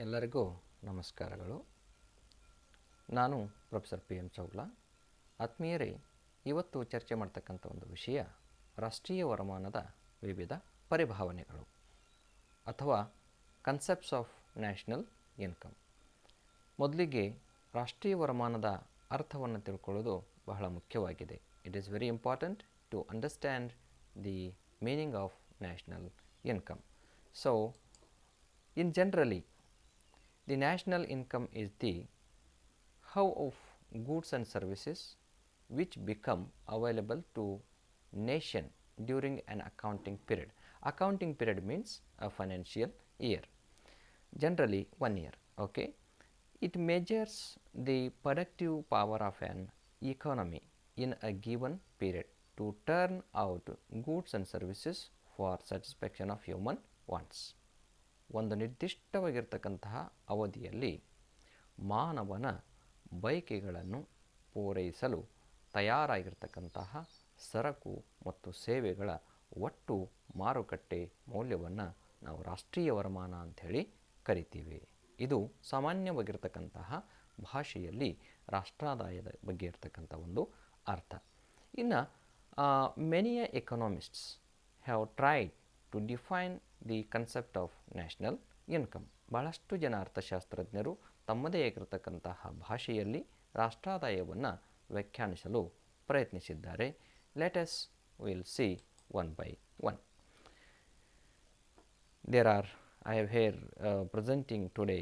ಎಲ್ಲರಿಗೂ ನಮಸ್ಕಾರಗಳು. ನಾನು ಪ್ರೊಫೆಸರ್ PM ಚೌಗ್ಲಾ. ಆತ್ಮೀಯರೇ, ಇವತ್ತು ಚರ್ಚೆ ಮಾಡ್ತಕ್ಕಂಥ ಒಂದು ವಿಷಯ ರಾಷ್ಟ್ರೀಯ ವರಮಾನದ ವಿವಿಧ ಪರಿಭಾವನೆಗಳು ಅಥವಾ ಕನ್ಸೆಪ್ಟ್ಸ್ ಆಫ್ ನ್ಯಾಷನಲ್ ಇನ್ಕಮ್. ಮೊದಲಿಗೆ ರಾಷ್ಟ್ರೀಯ ವರಮಾನದ ಅರ್ಥವನ್ನು ತಿಳ್ಕೊಳ್ಳೋದು ಬಹಳ ಮುಖ್ಯವಾಗಿದೆ. It is very important to understand the meaning of national income. So in generally, the national income is the how of goods and services which become available to nation during an accounting period. Accounting period means a financial year, generally 1 year. Okay, it measures the productive power of an economy in a given period to turn out goods and services for satisfaction of human wants. ಒಂದು ನಿರ್ದಿಷ್ಟವಾಗಿರ್ತಕ್ಕಂತಹ ಅವಧಿಯಲ್ಲಿ ಮಾನವನ ಬಯಕೆಗಳನ್ನು ಪೂರೈಸಲು ತಯಾರಾಗಿರ್ತಕ್ಕಂತಹ ಸರಕು ಮತ್ತು ಸೇವೆಗಳ ಒಟ್ಟು ಮಾರುಕಟ್ಟೆ ಮೌಲ್ಯವನ್ನು ನಾವು ರಾಷ್ಟ್ರೀಯ ವರಮಾನ ಅಂಥೇಳಿ ಕರಿತೀವಿ. ಇದು ಸಾಮಾನ್ಯವಾಗಿರ್ತಕ್ಕಂತಹ ಭಾಷೆಯಲ್ಲಿ ರಾಷ್ಟ್ರಾದಾಯದ ಬಗ್ಗೆ ಇರತಕ್ಕಂಥ ಒಂದು ಅರ್ಥ. ಇನ್ನು many economists have tried to define the concept of national income. ಭಾಳಷ್ಟು ಜನ ಅರ್ಥಶಾಸ್ತ್ರಜ್ಞರು ತಮ್ಮದೇ ಆಗಿರತಕ್ಕಂತಹ ಭಾಷೆಯಲ್ಲಿ ರಾಷ್ಟ್ರಾದಾಯವನ್ನು ವ್ಯಾಖ್ಯಾನಿಸಲು ಪ್ರಯತ್ನಿಸಿದ್ದಾರೆ. Let us will see one by one. There are I have here presenting today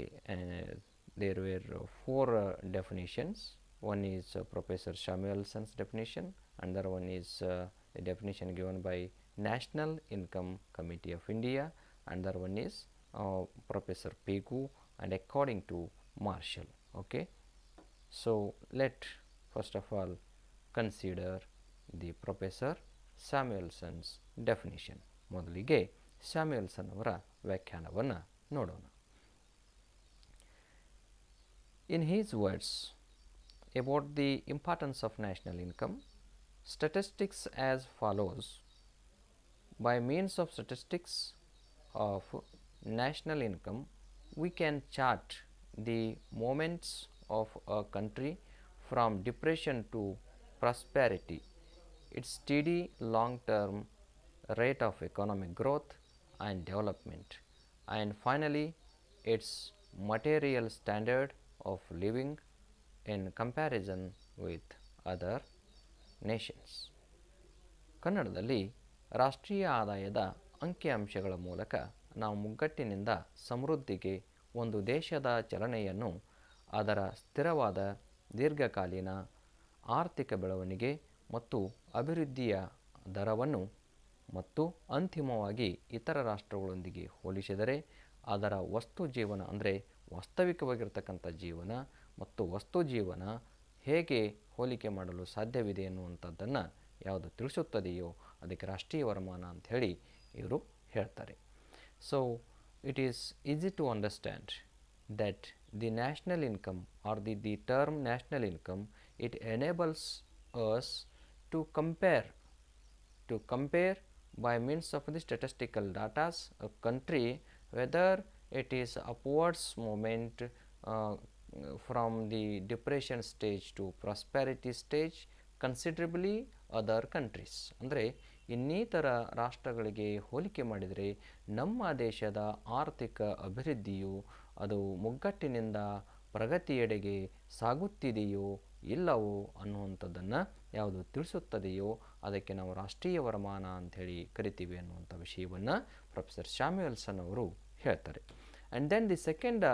there were 4 definitions. One is Professor Samuelson's definition, another one is the definition given by National Income Committee of India, another one is Professor Pegu, and according to Marshall. Okay, so let first of all consider the Professor Samuelson's definition. ಮೊದಲಿಗೆ ಸ್ಯಾಮ್ಯುಯಲ್ಸನ್ ಅವರ ವ್ಯಾಖ್ಯಾನವನ್ನು ನೋಡೋಣ. In his words about the importance of national income, statistics as follows. By means of statistics of national income, we can chart the moments of a country from depression to prosperity, its steady long-term rate of economic growth and development, and finally its material standard of living in comparison with other nations. ಕನ್ನಡದಲ್ಲಿ ರಾಷ್ಟ್ರೀಯ ಆದಾಯದ ಅಂಕಿಅಂಶಗಳ ಮೂಲಕ ನಾವು ಮುಗ್ಗಟ್ಟಿನಿಂದ ಸಮೃದ್ಧಿಗೆ ಒಂದು ದೇಶದ ಚಲನೆಯನ್ನು, ಅದರ ಸ್ಥಿರವಾದ ದೀರ್ಘಕಾಲೀನ ಆರ್ಥಿಕ ಬೆಳವಣಿಗೆ ಮತ್ತು ಅಭಿವೃದ್ಧಿಯ ದರವನ್ನು ಮತ್ತು ಅಂತಿಮವಾಗಿ ಇತರ ರಾಷ್ಟ್ರಗಳೊಂದಿಗೆ ಹೋಲಿಸಿದರೆ ಅದರ ವಸ್ತು ಜೀವನ ಅಂದರೆ ವಾಸ್ತವಿಕವಾಗಿರ್ತಕ್ಕಂಥ ಜೀವನ ಮತ್ತು ವಸ್ತು ಜೀವನ ಹೇಗೆ ಹೋಲಿಕೆ ಮಾಡಲು ಸಾಧ್ಯವಿದೆ ಎನ್ನುವಂಥದ್ದನ್ನು ಯಾವುದು ತಿಳಿಸುತ್ತದೆಯೋ ಅದಕ್ಕೆ ರಾಷ್ಟ್ರೀಯ ವರಮಾನ ಅಂಥೇಳಿ ಇವರು ಹೇಳ್ತಾರೆ. So it is easy to understand that the national income or the term national income, it enables us to compare by means of the statistical data a country whether it is upwards movement from the depression stage to prosperity stage considerably other countries. ಅಂದರೆ ಇನ್ನಿತರ ರಾಷ್ಟ್ರಗಳಿಗೆ ಹೋಲಿಕೆ ಮಾಡಿದರೆ ನಮ್ಮ ದೇಶದ ಆರ್ಥಿಕ ಅಭಿವೃದ್ಧಿಯು ಅದು ಮುಗ್ಗಟ್ಟಿನಿಂದ ಪ್ರಗತಿಯೆಡೆಗೆ ಸಾಗುತ್ತಿದೆಯೋ ಇಲ್ಲವೋ ಅನ್ನುವಂಥದ್ದನ್ನು ಯಾವುದು ತಿಳಿಸುತ್ತದೆಯೋ ಅದಕ್ಕೆ ನಾವು ರಾಷ್ಟ್ರೀಯ ವರಮಾನ ಅಂಥೇಳಿ ಕರಿತೀವಿ ಅನ್ನುವಂಥ ವಿಷಯವನ್ನು ಪ್ರೊಫೆಸರ್ ಸ್ಯಾಮ್ಯುಯಲ್ಸನ್ ಅವರು ಹೇಳ್ತಾರೆ. And then the second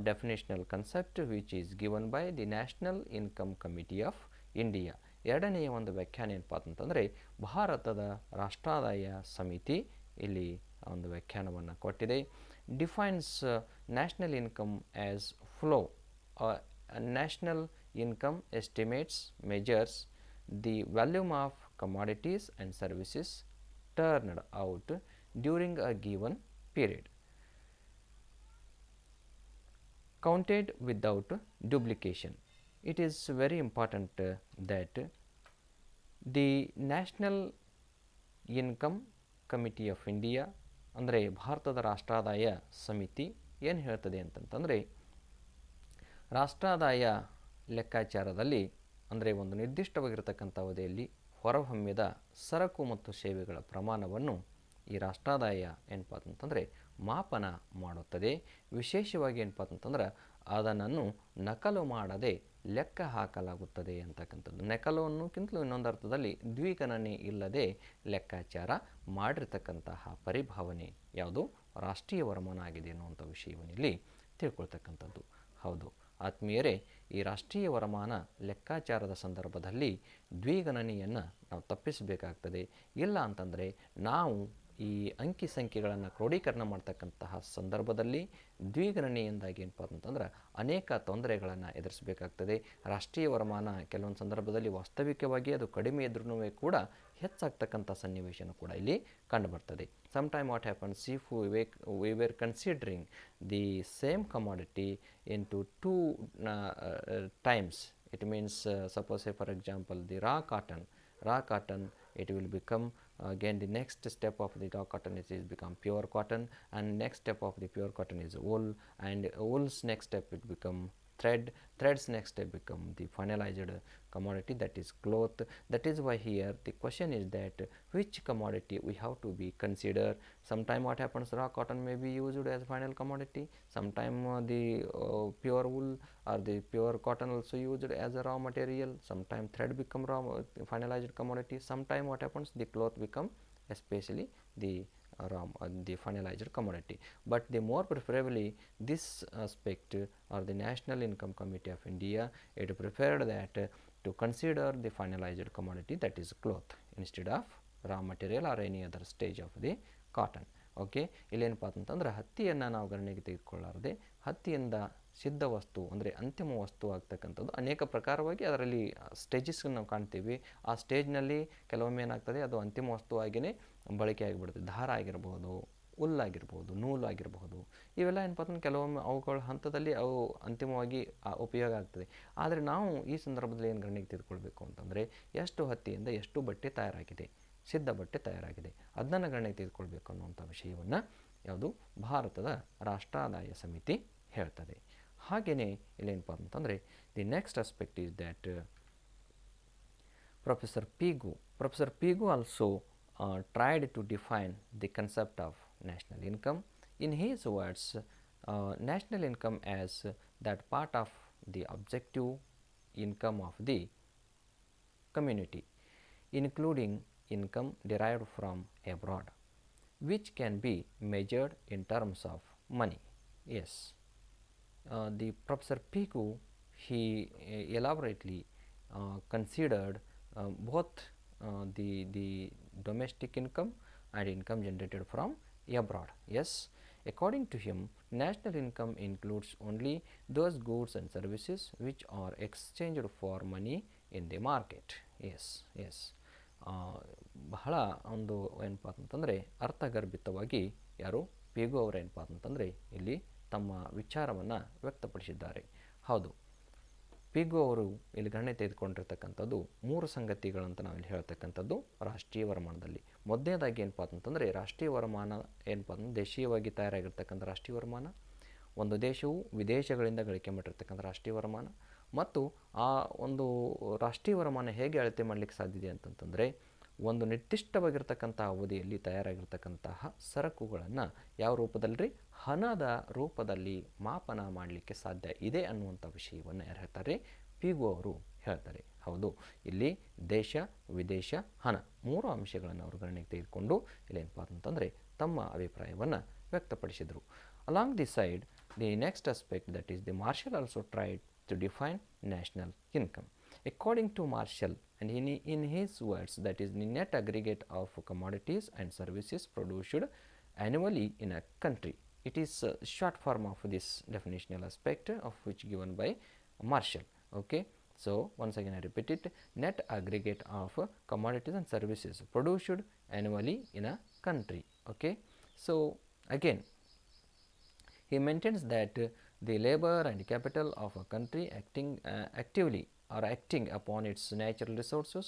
definitional concept which is given by the national income committee of India. ಎರಡನೆಯ ಒಂದು ವ್ಯಾಖ್ಯಾನ ಏನಪ್ಪ ಅಂತಂದರೆ ಭಾರತದ ರಾಷ್ಟ್ರಾದಾಯ ಸಮಿತಿ ಇಲ್ಲಿ ಒಂದು ವ್ಯಾಖ್ಯಾನವನ್ನು ಕೊಟ್ಟಿದೆ. Defines national income as flow. National income estimates measures the volume of commodities and services turned out during a given period, counted without duplication. It is very important that the National Income Committee of India ಅಂದರೆ ಭಾರತದ ರಾಷ್ಟ್ರಾದಾಯ ಸಮಿತಿ ಏನು ಹೇಳ್ತದೆ ಅಂತಂತಂದರೆ, ರಾಷ್ಟ್ರಾದಾಯ ಲೆಕ್ಕಾಚಾರದಲ್ಲಿ ಅಂದರೆ ಒಂದು ನಿರ್ದಿಷ್ಟವಾಗಿರತಕ್ಕಂಥ ಅವಧಿಯಲ್ಲಿ ಹೊರಹೊಮ್ಮಿದ ಸರಕು ಮತ್ತು ಸೇವೆಗಳ ಪ್ರಮಾಣವನ್ನು ಈ ರಾಷ್ಟ್ರಾದಾಯ ಏನಪ್ಪ ಅಂತಂದರೆ ಮಾಪನ ಮಾಡುತ್ತದೆ. ವಿಶೇಷವಾಗಿ ಏನಪ್ಪ ಅಂತಂದ್ರೆ ಅದನ್ನು ನಕಲು ಮಾಡದೆ ಲೆಕ್ಕ ಹಾಕಲಾಗುತ್ತದೆ ಅಂತಕ್ಕಂಥದ್ದು. ನಕಲು ಅನ್ನೋಕ್ಕಿಂತಲೂ ಇನ್ನೊಂದು ಅರ್ಥದಲ್ಲಿ ದ್ವಿಗಣನೆ ಇಲ್ಲದೆ ಲೆಕ್ಕಾಚಾರ ಮಾಡಿರ್ತಕ್ಕಂತಹ ಪರಿಭಾವನೆ ಯಾವುದು ರಾಷ್ಟ್ರೀಯ ವರಮಾನ ಆಗಿದೆ ಅನ್ನುವಂಥ ವಿಷಯವನ್ನು ಇಲ್ಲಿ ತಿಳ್ಕೊಳ್ತಕ್ಕಂಥದ್ದು. ಹೌದು ಆತ್ಮೀಯರೇ, ಈ ರಾಷ್ಟ್ರೀಯ ವರಮಾನ ಲೆಕ್ಕಾಚಾರದ ಸಂದರ್ಭದಲ್ಲಿ ದ್ವಿಗಣನೆಯನ್ನು ನಾವು ತಪ್ಪಿಸಬೇಕಾಗ್ತದೆ. ಇಲ್ಲ ಅಂತಂದರೆ ನಾವು ಈ ಅಂಕಿ ಸಂಖ್ಯೆಗಳನ್ನು ಕ್ರೋಢೀಕರಣ ಮಾಡ್ತಕ್ಕಂತಹ ಸಂದರ್ಭದಲ್ಲಿ ದ್ವಿಗಣನೆಯಿಂದಾಗಿ ಏನಪ್ಪ ಅಂತಂದ್ರೆ ಅನೇಕ ತೊಂದರೆಗಳನ್ನು ಎದುರಿಸಬೇಕಾಗ್ತದೆ. ರಾಷ್ಟ್ರೀಯ ವರಮಾನ ಕೆಲವೊಂದು ಸಂದರ್ಭದಲ್ಲಿ ವಾಸ್ತವಿಕವಾಗಿ ಅದು ಕಡಿಮೆ ಇದ್ರೂ ಕೂಡ ಹೆಚ್ಚಾಗ್ತಕ್ಕಂಥ ಸನ್ನಿವೇಶನೂ ಕೂಡ ಇಲ್ಲಿ ಕಂಡುಬರ್ತದೆ. Sometime what happens if we were considering the same commodity into two times. It means suppose say for example the raw cotton it will become again the next step of the raw cotton is become pure cotton, and next step of the pure cotton is wool, and wool's next step it become threads next step become the finalized commodity, that is cloth. That is why here the question is that which commodity we have to be consider. Sometime what happens, raw cotton may be used as final commodity, sometime the pure wool or the pure cotton also used as a raw material, sometime thread become raw finalized commodity, sometime what happens the cloth become especially the the finalized commodity. But the more preferably this aspect or the National Income Committee of India, it preferred that to consider the finalized commodity, that is cloth, instead of raw material or any other stage of the cotton. Okay, ಇಲ್ಲೇನಪ್ಪ ಅಂತಂದ್ರೆ ಹತ್ತಿಯನ್ನು ನಾವು ಗಣನೆಗೆ ತೆಗೆದುಕೊಳ್ಳಾರದೆ ಹತ್ತಿಯಿಂದ ಸಿದ್ಧ ವಸ್ತು ಅಂದರೆ ಅಂತಿಮ ವಸ್ತು ಆಗ್ತಕ್ಕಂಥದ್ದು ಅನೇಕ ಪ್ರಕಾರವಾಗಿ ಅದರಲ್ಲಿ ಸ್ಟೇಜಸ್ ನಾವು ಕಾಣ್ತೀವಿ. ಆ ಸ್ಟೇಜ್ನಲ್ಲಿ ಕೆಲವೊಮ್ಮೆ ಏನಾಗ್ತದೆ ಅದು ಅಂತಿಮ ವಸ್ತುವಾಗಿಯೇ ಬಳಕೆ ಆಗಿಬಿಡುತ್ತೆ. ದಾರ ಆಗಿರ್ಬೋದು, ಹುಲ್ಲಾಗಿರ್ಬೋದು, ನೂಲಾಗಿರಬಹುದು, ಇವೆಲ್ಲ ಏನಪ್ಪ ಅಂತಂದ್ರೆ ಕೆಲವೊಮ್ಮೆ ಅವುಗಳ ಹಂತದಲ್ಲಿ ಅವು ಅಂತಿಮವಾಗಿ ಉಪಯೋಗ ಆಗ್ತದೆ. ಆದರೆ ನಾವು ಈ ಸಂದರ್ಭದಲ್ಲಿ ಏನು ಗಣನೆಗೆ ತೆಗೆದುಕೊಳ್ಬೇಕು ಅಂತಂದರೆ ಎಷ್ಟು ಹತ್ತಿಯಿಂದ ಎಷ್ಟು ಬಟ್ಟೆ ತಯಾರಾಗಿದೆ, ಸಿದ್ಧ ಬಟ್ಟೆ ತಯಾರಾಗಿದೆ, ಅದನ್ನು ಗಣನೆಗೆ ತೆಗೆದುಕೊಳ್ಬೇಕು ಅನ್ನುವಂಥ ವಿಷಯವನ್ನು ಯಾವುದು ಭಾರತದ ರಾಷ್ಟ್ರಾದಾಯ ಸಮಿತಿ ಹೇಳ್ತದೆ. ಹಾಗೆಯೇ ಇಲ್ಲೇನಪ್ಪ ಅಂತಂದರೆ the next aspect is that Professor Pigu also tried to define the concept of national income. In his words, national income as that part of the objective income of the community, including income derived from abroad, which can be measured in terms of money. Yes, the Professor Pigu, he elaborately considered both the domestic income and income generated from abroad. Yes, according to him, national income includes only those goods and services which are exchanged for money in the market. Yes. ಬಹಳ ಒಂದು ಏನಪ್ಪ ಅಂತಂದರೆ ಅರ್ಥಗರ್ಭಿತವಾಗಿ ಯಾರು ಪಿಗು ಅವರು ಏನಪ್ಪ ಅಂತಂದರೆ ಇಲ್ಲಿ ತಮ್ಮ ವಿಚಾರವನ್ನು ವ್ಯಕ್ತಪಡಿಸಿದ್ದಾರೆ. ಹೌದು, ಪಿಗು ಅವರು ಇಲ್ಲಿ ಗಣನೆ ತೆಗೆದುಕೊಂಡಿರ್ತಕ್ಕಂಥದ್ದು ಮೂರು ಸಂಗತಿಗಳಂತ ನಾವಿಲ್ಲಿ ಹೇಳ್ತಕ್ಕಂಥದ್ದು ರಾಷ್ಟ್ರೀಯ ವರಮಾನದಲ್ಲಿ. ಮೊದಲನೇದಾಗಿ ಏನಪ್ಪ ಅಂತಂದರೆ ರಾಷ್ಟ್ರೀಯ ವರಮಾನ ಏನಪ್ಪ ಅಂತಂದ್ರೆ ದೇಶೀಯವಾಗಿ ತಯಾರಾಗಿರ್ತಕ್ಕಂಥ ರಾಷ್ಟ್ರೀಯ ವರಮಾನ, ಒಂದು ದೇಶವು ವಿದೇಶಗಳಿಂದ ಗಳಿಕೆ ಮಾಡಿರ್ತಕ್ಕಂಥ ರಾಷ್ಟ್ರೀಯ ವರಮಾನ, ಮತ್ತು ಆ ಒಂದು ರಾಷ್ಟ್ರೀಯ ವರಮಾನ ಹೇಗೆ ಅಳತೆ ಮಾಡಲಿಕ್ಕೆ ಸಾಧ್ಯತೆ ಅಂತಂತಂದರೆ ಒಂದು ನಿರ್ದಿಷ್ಟವಾಗಿರ್ತಕ್ಕಂಥ ಅವಧಿಯಲ್ಲಿ ತಯಾರಾಗಿರ್ತಕ್ಕಂತಹ ಸರಕುಗಳನ್ನು ಯಾವ ರೂಪದಲ್ಲಿ ಹಣದ ರೂಪದಲ್ಲಿ ಮಾಪನ ಮಾಡಲಿಕ್ಕೆ ಸಾಧ್ಯ ಇದೆ ಅನ್ನುವಂಥ ವಿಷಯವನ್ನು ಯಾರು ಹೇಳ್ತಾರೆ, ಪಿಗು ಅವರು ಹೇಳ್ತಾರೆ. ಹೌದು, ಇಲ್ಲಿ ದೇಶ, ವಿದೇಶ, ಹಣ ಮೂರು ಅಂಶಗಳನ್ನು ಅವರು ಗಣನೆಗೆ ತೆಗೆದುಕೊಂಡು ಇಲ್ಲೇನಪ್ಪ ಅಂತಂದರೆ ತಮ್ಮ ಅಭಿಪ್ರಾಯವನ್ನು ವ್ಯಕ್ತಪಡಿಸಿದರು. Along the side the next aspect that is the Marshall also tried to define national income. According to Marshall, and in his words, that is the net aggregate of commodities and services produced annually in a country. It is a short form of this definitional aspect of which given by Marshall. Okay, so once again I repeat it, net aggregate of commodities and services produced annually in a country. Okay, so again he maintains that the labor and capital of a country actively or acting upon its natural resources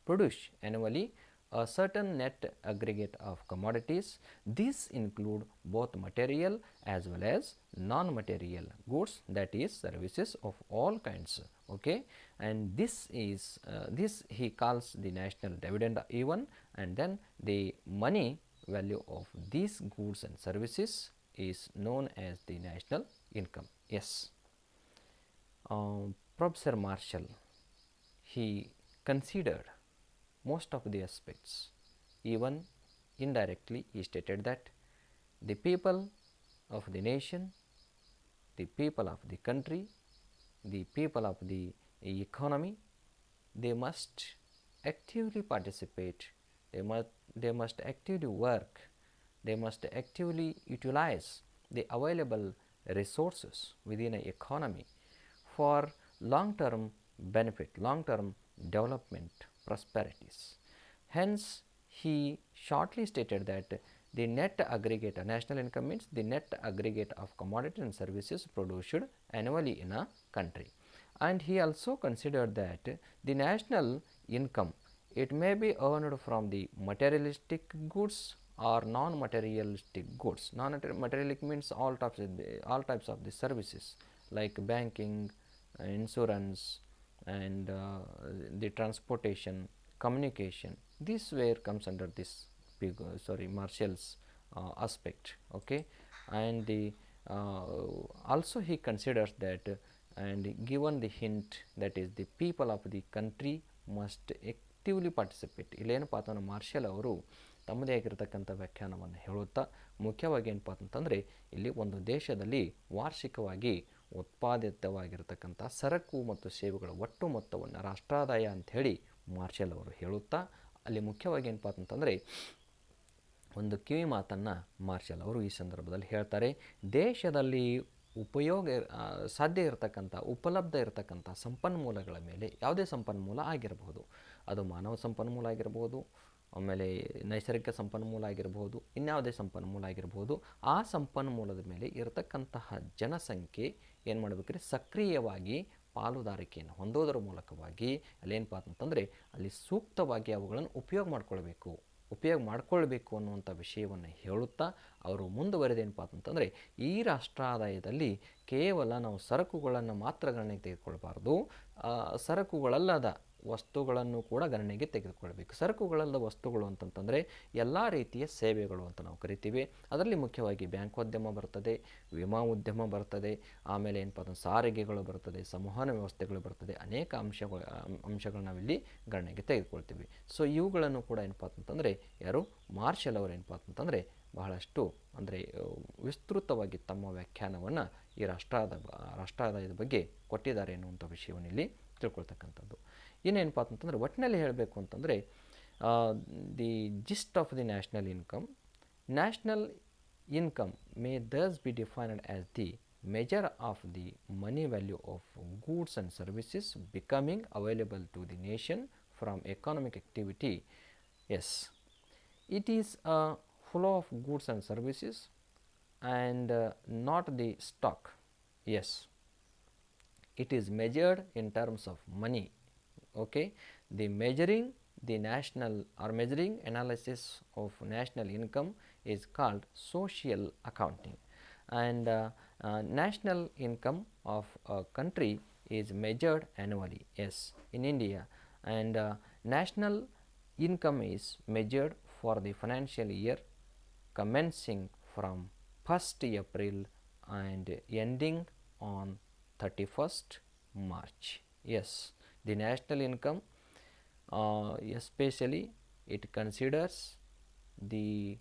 produce annually a certain net aggregate of commodities. These include both material as well as non-material goods, that is services of all kinds. Okay, and this he calls the national dividend even, and then the money value of these goods and services is known as the national income. Yes. Professor Marshall, he considered most of the aspects. Even indirectly, he stated that the people of the nation, the people of the country, the people of the economy, they must actively participate, they must actively work, they must actively utilize the available resources within an economy for long term benefit, long term development, prosperities. Hence, he shortly stated that the net aggregate, national income means the net aggregate of commodity and services produced annually in a country. And he also considered that the national income, it may be earned from the materialistic goods or non-materialistic goods. Non-materialistic means all types of the services like banking, insurance, and the transportation, communication. This where comes under this big Marshall's aspect. Okay, and the also he considers that and given the hint that is the people of the country must actively participate. ಇಲ್ಲೇನಪ್ಪ ಅಂತಂದ್ರೆ marshal ಅವರು ತಮ್ಮದೇ ಆಗಿರತಕ್ಕಂಥ ವ್ಯಾಖ್ಯಾನವನ್ನು ಹೇಳುತ್ತಾ ಮುಖ್ಯವಾಗಿ ಏನಪ್ಪ ಅಂತಂದರೆ ಇಲ್ಲಿ ಒಂದು ದೇಶದಲ್ಲಿ ವಾರ್ಷಿಕವಾಗಿ ಉತ್ಪಾದಿತವಾಗಿರತಕ್ಕಂಥ ಸರಕು ಮತ್ತು ಸೇವೆಗಳ ಒಟ್ಟು ಮೊತ್ತವನ್ನು ರಾಷ್ಟ್ರಾದಾಯ ಅಂಥೇಳಿ ಮಾರ್ಷಲ್ ಅವರು ಹೇಳುತ್ತಾ ಅಲ್ಲಿ ಮುಖ್ಯವಾಗಿ ಏನಪ್ಪ ಅಂತಂದರೆ ಒಂದು ಕಿವಿ ಮಾತನ್ನು ಮಾರ್ಷಲ್ ಅವರು ಈ ಸಂದರ್ಭದಲ್ಲಿ ಹೇಳ್ತಾರೆ. ದೇಶದಲ್ಲಿ ಸಾಧ್ಯ ಇರತಕ್ಕಂಥ ಉಪಲಬ್ಧ ಇರತಕ್ಕಂಥ ಸಂಪನ್ಮೂಲಗಳ ಮೇಲೆ, ಯಾವುದೇ ಸಂಪನ್ಮೂಲ ಆಗಿರಬಹುದು, ಅದು ಮಾನವ ಸಂಪನ್ಮೂಲ ಆಗಿರಬಹುದು, ಆಮೇಲೆ ನೈಸರ್ಗಿಕ ಸಂಪನ್ಮೂಲ ಆಗಿರಬಹುದು, ಇನ್ಯಾವುದೇ ಸಂಪನ್ಮೂಲ ಆಗಿರಬಹುದು, ಆ ಸಂಪನ್ಮೂಲದ ಮೇಲೆ ಇರತಕ್ಕಂತಹ ಜನಸಂಖ್ಯೆ ಏನು ಮಾಡಬೇಕ್ರಿ, ಸಕ್ರಿಯವಾಗಿ ಪಾಲುದಾರಿಕೆಯನ್ನು ಹೊಂದೋದರ ಮೂಲಕವಾಗಿ ಅಲ್ಲೇನಪ್ಪ ಅಂತಂದರೆ ಅಲ್ಲಿ ಸೂಕ್ತವಾಗಿ ಅವುಗಳನ್ನು ಉಪಯೋಗ ಮಾಡಿಕೊಳ್ಬೇಕು ಅನ್ನುವಂಥ ವಿಷಯವನ್ನು ಹೇಳುತ್ತಾ ಅವರು ಮುಂದುವರೆದೇನಪ್ಪ ಅಂತಂದರೆ ಈ ರಾಷ್ಟ್ರಾದಾಯದಲ್ಲಿ ಕೇವಲ ನಾವು ಸರಕುಗಳನ್ನು ಮಾತ್ರ ಗಣನೆಗೆ ತೆಗೆದುಕೊಳ್ಬಾರ್ದು, ಸರಕುಗಳಲ್ಲದ ವಸ್ತುಗಳನ್ನು ಕೂಡ ಗಣನೆಗೆ ತೆಗೆದುಕೊಳ್ಬೇಕು. ಸರಕುಗಳಲ್ಲದ ವಸ್ತುಗಳು ಅಂತಂತಂದರೆ ಎಲ್ಲ ರೀತಿಯ ಸೇವೆಗಳು ಅಂತ ನಾವು ಕರಿತೀವಿ. ಅದರಲ್ಲಿ ಮುಖ್ಯವಾಗಿ ಬ್ಯಾಂಕೋದ್ಯಮ ಬರ್ತದೆ, ವಿಮಾ ಉದ್ಯಮ ಬರ್ತದೆ, ಆಮೇಲೆ ಏನಪ್ಪ ಅಂತಂದ್ರೆ ಸಾರಿಗೆಗಳು ಬರ್ತದೆ, ಸಂವಹನ ವ್ಯವಸ್ಥೆಗಳು ಬರ್ತದೆ, ಅನೇಕ ಅಂಶಗಳು ನಾವಿಲ್ಲಿ ಗಣನೆಗೆ ತೆಗೆದುಕೊಳ್ತೀವಿ. ಸೊ ಇವುಗಳನ್ನು ಕೂಡ ಏನಪ್ಪ ಅಂತಂದರೆ ಯಾರು ಮಾರ್ಷಲ್ ಅವರು ಏನಪ್ಪ ಅಂತಂದರೆ ಬಹಳಷ್ಟು ಅಂದರೆ ವಿಸ್ತೃತವಾಗಿ ತಮ್ಮ ವ್ಯಾಖ್ಯಾನವನ್ನು ಈ ರಾಷ್ಟ್ರಾದಾಯದ ಬಗ್ಗೆ ಕೊಟ್ಟಿದ್ದಾರೆ ಎನ್ನುವಂಥ ವಿಷಯವನ್ನು ಇಲ್ಲಿ ತಿಳ್ಕೊಳ್ತಕ್ಕಂಥದ್ದು. ಇನ್ನೇನಪ್ಪ ಅಂತಂದರೆ ಒಟ್ಟಿನಲ್ಲಿ ಹೇಳಬೇಕು ಅಂತಂದರೆ the gist of the national income may thus be defined as the measure of the money value of goods and services becoming available to the nation from economic activity. Yes, it is a flow of goods and services and not the stock. Yes, it is measured in terms of money. Okay, the measuring analysis of national income is called social accounting, and national income of a country is measured annually. Yes, in India, and national income is measured for the financial year commencing from 1st April and ending on 31st March. Yes, the national income especially it considers the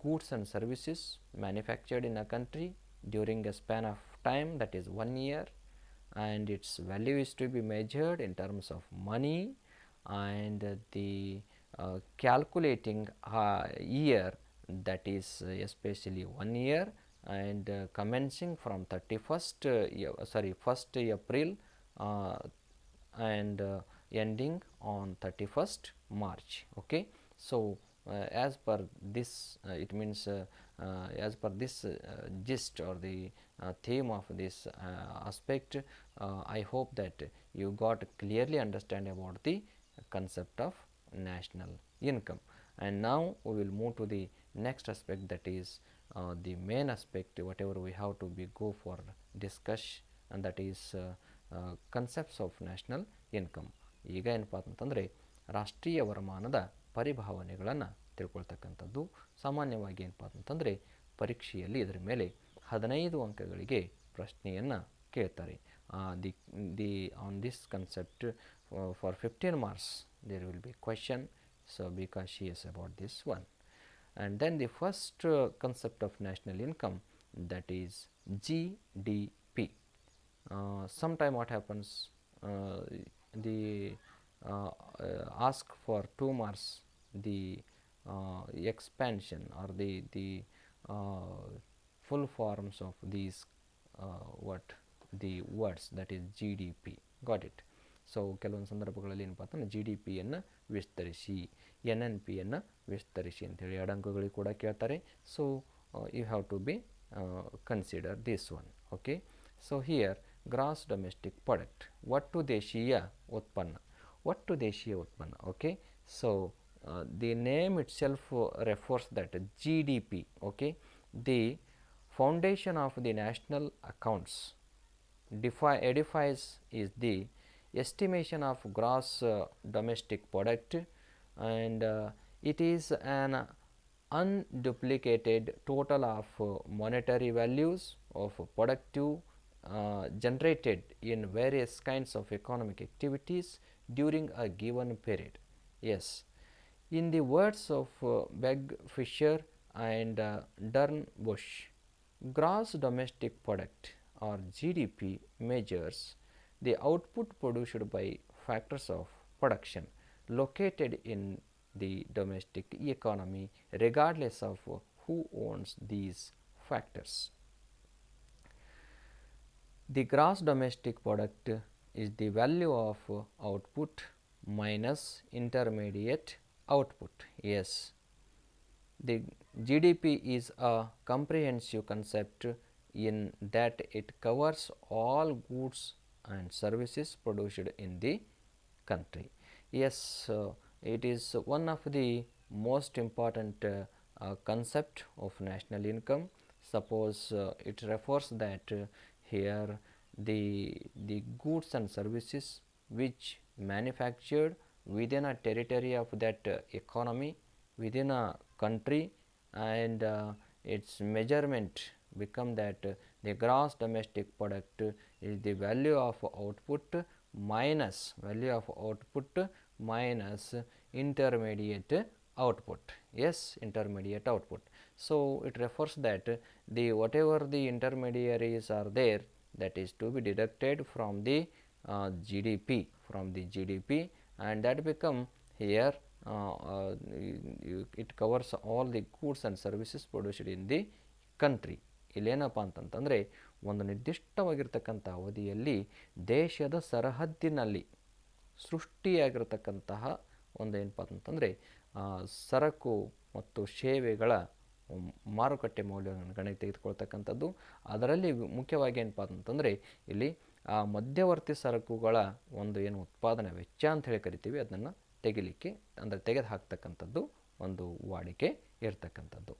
goods and services manufactured in a country during a span of time that is 1 year, and its value is to be measured in terms of money, and the calculating year that is especially 1 year, and commencing from 1st April and ending on 31st March. Okay, so as per this it means as per this gist or the theme of this aspect, I hope that you got clearly understand about the concept of national income. And now we will move to the next aspect, that is the main aspect whatever we have to be go for discuss, and that is concepts of national income. ಈಗ ಏನಪ್ಪ ಅಂತಂದರೆ ರಾಷ್ಟ್ರೀಯ ವರಮಾನದ ಪರಿಭಾವನೆಗಳನ್ನು ತಿಳ್ಕೊಳ್ತಕ್ಕಂಥದ್ದು. ಸಾಮಾನ್ಯವಾಗಿ ಏನಪ್ಪ ಅಂತಂದರೆ ಪರೀಕ್ಷೆಯಲ್ಲಿ ಇದರ ಮೇಲೆ 15 ಅಂಕಗಳಿಗೆ ಪ್ರಶ್ನೆಯನ್ನು ಕೇಳ್ತಾರೆ. The on this concept for 15 marks there will be question, so be cautious about this one. And then the first concept of national income, that is GDP. Sometime what happens, the ask for 2 marks the expansion or the full forms of these what the words, that is GDP. Got it? So ಕೆಲವೊಂದು ಸಂದರ್ಭಗಳಲ್ಲಿ ಏನಪ್ಪ ಅಂತಂದರೆ G D ಪಿಯನ್ನು ವಿಸ್ತರಿಸಿ, N N ಪಿಯನ್ನು ವಿಸ್ತರಿಸಿ ಅಂಥೇಳಿ 2 ಅಂಕಗಳಿಗೆ ಕೂಡ ಕೇಳ್ತಾರೆ. So you have to be consider this one. Okay, so here gross domestic product, ಒಟ್ಟು ದೇಶೀಯ ಉತ್ಪನ್ನ, ಒಟ್ಟು ದೇಶೀಯ ಉತ್ಪನ್ನ. Okay, so the name itself refers that G D P. Okay, the foundation of the national accounts edifies is the estimation of gross domestic product, and it is an unduplicated total of monetary values of productive generated in various kinds of economic activities during a given period. Yes, in the words of Begg, Fisher and Dornbusch, gross domestic product or GDP measures the output produced by factors of production located in the domestic economy regardless of who owns these factors. The gross domestic product is the value of output minus intermediate output. Yes, the GDP is a comprehensive concept in that it covers all goods and services produced in the country. Yes, it is one of the most important concept of national income. Suppose it refers that here the goods and services which manufactured within a territory of that economy, within a country, and its measurement become that the gross domestic product is the value of output minus intermediate output. Yes, intermediate output. So it refers that the whatever the intermediaries are there, that is to be deducted from the GDP, and that become here it covers all the goods and services produced in the country. ಇಲ್ಲೇನಪ್ಪ ಅಂತಂತಂದರೆ ಒಂದು ನಿರ್ದಿಷ್ಟವಾಗಿರ್ತಕ್ಕಂಥ ಅವಧಿಯಲ್ಲಿ ದೇಶದ ಸರಹದ್ದಿನಲ್ಲಿ ಸೃಷ್ಟಿಯಾಗಿರ್ತಕ್ಕಂತಹ ಒಂದು ಏನಪ್ಪ ಅಂತಂದರೆ ಸರಕು ಮತ್ತು ಸೇವೆಗಳ ಮಾರುಕಟ್ಟೆ ಮೌಲ್ಯವನ್ನು ಗಣನೆಗೆ ತೆಗೆದುಕೊಳ್ತಕ್ಕಂಥದ್ದು. ಅದರಲ್ಲಿ ಮುಖ್ಯವಾಗಿ ಏನಪ್ಪ ಅಂತಂದರೆ ಇಲ್ಲಿ ಮಧ್ಯವರ್ತಿ ಸರಕುಗಳ ಒಂದು ಏನು ಉತ್ಪಾದನಾ ವೆಚ್ಚ ಅಂತ ಹೇಳಿ ಕರಿತೀವಿ, ಅದನ್ನು ತೆಗಿಲಿಕ್ಕೆ ಅಂದರೆ ತೆಗೆದು ಹಾಕ್ತಕ್ಕಂಥದ್ದು ಒಂದು ವಾಡಿಕೆ ಇರ್ತಕ್ಕಂಥದ್ದು.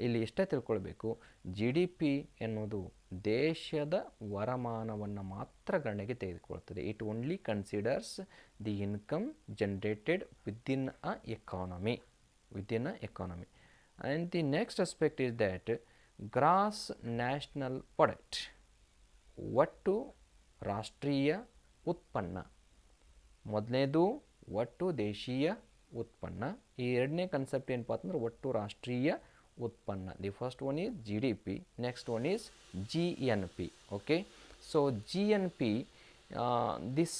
ಇಲ್ಲಿ ಇಷ್ಟೇ ತಿಳ್ಕೊಳ್ಬೇಕು, ಜಿ ಡಿ ಪಿ ಎನ್ನುವುದು ದೇಶದ ವರಮಾನವನ್ನು ಮಾತ್ರ ಗಣನೆಗೆ ತೆಗೆದುಕೊಳ್ತದೆ. It only considers the income generated within a economy. And the next aspect is that gross national product, ಒಟ್ಟು ರಾಷ್ಟ್ರೀಯ ಉತ್ಪನ್ನ. ಮೊದಲನೇದು ಒಟ್ಟು ದೇಶೀಯ ಉತ್ಪನ್ನ, ಈ ಎರಡನೇ ಕನ್ಸೆಪ್ಟ್ ಏನಪ್ಪ ಅಂತಂದ್ರೆ ಒಟ್ಟು ರಾಷ್ಟ್ರೀಯ ಉತ್ಪನ್ನ. The first one is G D P, next one is G N P. Okay, so G N P this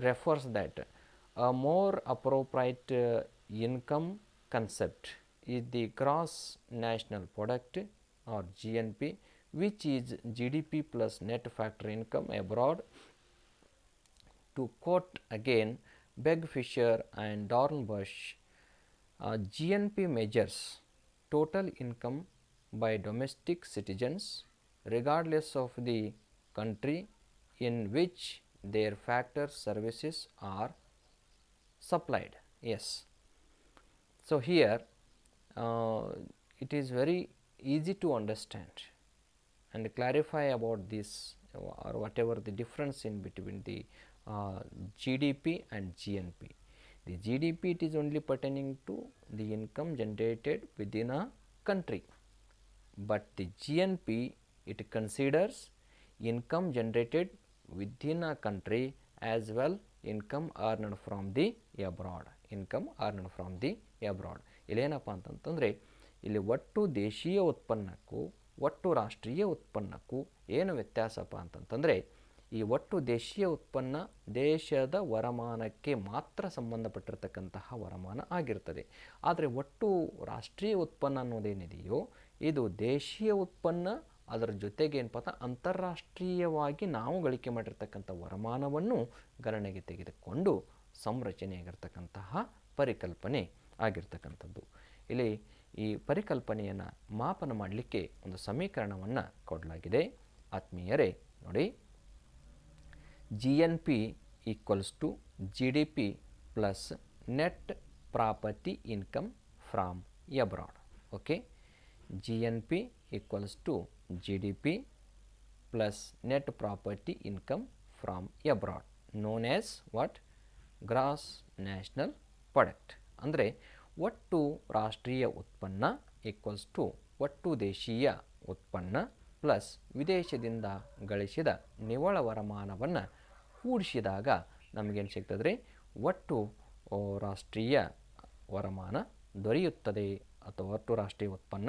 refers that a more appropriate income concept is the gross national product or GNP, which is GDP plus net factor income abroad. To quote again Begg, Fisher and Dornbusch, GNP measures total income by domestic citizens regardless of the country in which their factor services are supplied. Yes, So, here it is very easy to understand and clarify about this or whatever the difference in between the GDP and GNP. The GDP, it is only pertaining to the income generated within a country, but the GNP, it considers income generated within a country as well income earned from the abroad. ಇಲ್ಲೇನಪ್ಪ ಅಂತಂತಂದರೆ ಇಲ್ಲಿ ಒಟ್ಟು ದೇಶೀಯ ಉತ್ಪನ್ನಕ್ಕೂ ಒಟ್ಟು ರಾಷ್ಟ್ರೀಯ ಉತ್ಪನ್ನಕ್ಕೂ ಏನು ವ್ಯತ್ಯಾಸಪ್ಪ ಅಂತಂತಂದರೆ ಈ ಒಟ್ಟು ದೇಶೀಯ ಉತ್ಪನ್ನ ದೇಶದ ವರಮಾನಕ್ಕೆ ಮಾತ್ರ ಸಂಬಂಧಪಟ್ಟಿರತಕ್ಕಂತಹ ವರಮಾನ ಆಗಿರ್ತದೆ. ಆದರೆ ಒಟ್ಟು ರಾಷ್ಟ್ರೀಯ ಉತ್ಪನ್ನ ಅನ್ನೋದೇನಿದೆಯೋ ಇದು ದೇಶೀಯ ಉತ್ಪನ್ನ, ಅದರ ಜೊತೆಗೆ ಏನಪ್ಪ ಅಂತಾರಾಷ್ಟ್ರೀಯವಾಗಿ ನಾವು ಗಳಿಕೆ ಮಾಡಿರ್ತಕ್ಕಂಥ ವರಮಾನವನ್ನು ಗಣನೆಗೆ ತೆಗೆದುಕೊಂಡು ಸಂರಚನೆಯಾಗಿರ್ತಕ್ಕಂತಹ ಪರಿಕಲ್ಪನೆ ಆಗಿರ್ತಕ್ಕಂಥದ್ದು. ಇಲ್ಲಿ ಈ ಪರಿಕಲ್ಪನೆಯನ್ನು ಮಾಪನ ಮಾಡಲಿಕ್ಕೆ ಒಂದು ಸಮೀಕರಣವನ್ನು ಕೊಡಲಾಗಿದೆ. ಆತ್ಮೀಯರೇ ನೋಡಿ, GNP equals to GDP plus net property income from abroad. Okay, GNP equals to GDP plus net property income from abroad, known as what, gross national product. ಅಂದರೆ ಒಟ್ಟು ರಾಷ್ಟ್ರೀಯ ಉತ್ಪನ್ನ ಈಕ್ವಲ್ಸ್ ಟು ಒಟ್ಟು ದೇಶೀಯ ಉತ್ಪನ್ನ ಪ್ಲಸ್ ವಿದೇಶದಿಂದ ಗಳಿಸಿದ ನಿವ್ವಳ ವರಮಾನವನ್ನು ಕೂಡಿಸಿದಾಗ ನಮಗೇನು ಸಿಗ್ತದೆ, ಒಟ್ಟು ರಾಷ್ಟ್ರೀಯ ವರಮಾನ ದೊರೆಯುತ್ತದೆ ಅಥವಾ ಒಟ್ಟು ರಾಷ್ಟ್ರೀಯ ಉತ್ಪನ್ನ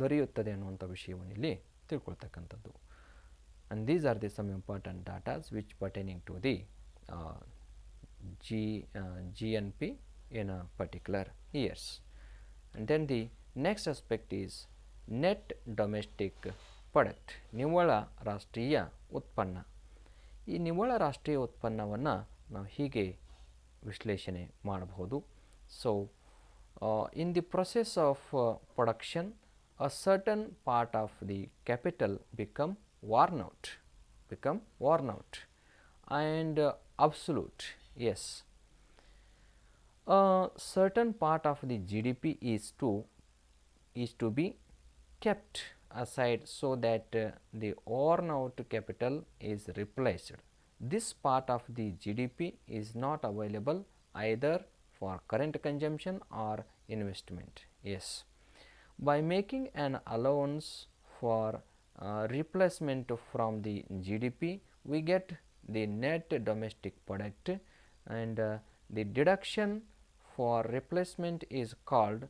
ದೊರೆಯುತ್ತದೆ ಅನ್ನುವಂಥ ವಿಷಯವನ್ನು ಇಲ್ಲಿ ತಿಳ್ಕೊಳ್ತಕ್ಕಂಥದ್ದು. And these are the some important datas which pertaining to the GNP in a particular years. And then the next aspect is net domestic product, ನಿವ್ವಳ ರಾಷ್ಟ್ರೀಯ ಉತ್ಪನ್ನ. ಈ ನಿವ್ವಳ ರಾಷ್ಟ್ರೀಯ ಉತ್ಪನ್ನವನ್ನು ನಾವು ಹೀಗೆ ವಿಶ್ಲೇಷಣೆ ಮಾಡಬಹುದು. So in the process of production, a certain part of the capital become worn out and absolute. Yes, a certain part of the GDP is to be kept aside so that the worn out capital is replaced. This part of the GDP is not available either for current consumption or investment. Yes, by making an allowance for replacement from the GDP, we get the net domestic product, and the deduction for replacement is called